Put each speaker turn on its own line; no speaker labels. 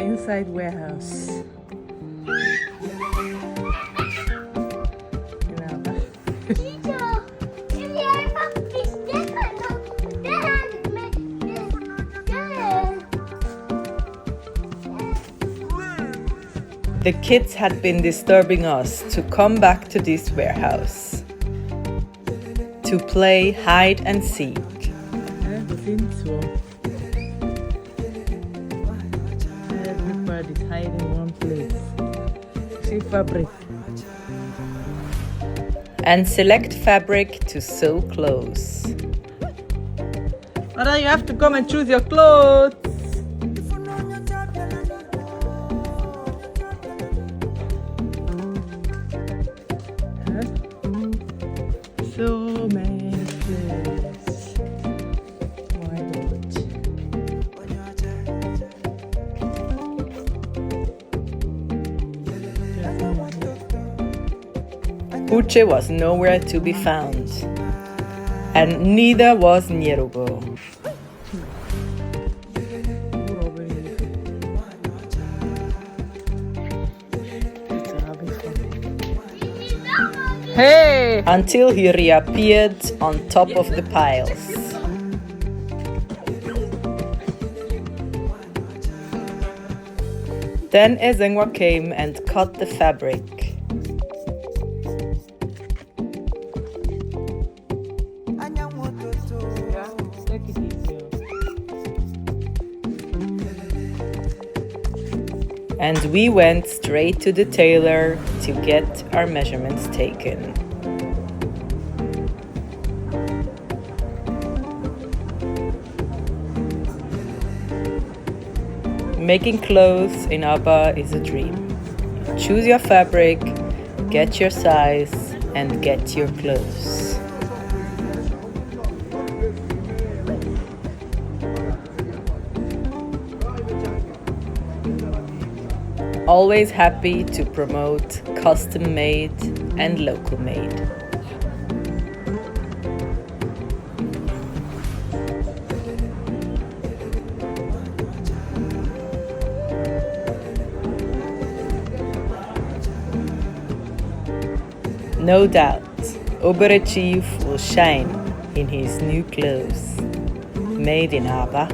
inside warehouse. In Aba. The kids had been disturbing us to come back to this warehouse to play hide and seek. Everybody's hiding in one place. See fabric. And select fabric to sew clothes. Mara, you have to come and choose your clothes. So many places. My God. Uche was nowhere to be found, and neither was Nyerugo. Hey! Until he reappeared on top of the piles. Then Ezengwa came and cut the fabric. And we went straight to the tailor to get our measurements taken. Making clothes in Aba is a dream. Choose your fabric, get your size, and get your clothes. Always happy to promote custom made and local made. No doubt, Obere Chief will shine in his new clothes, made in Aba.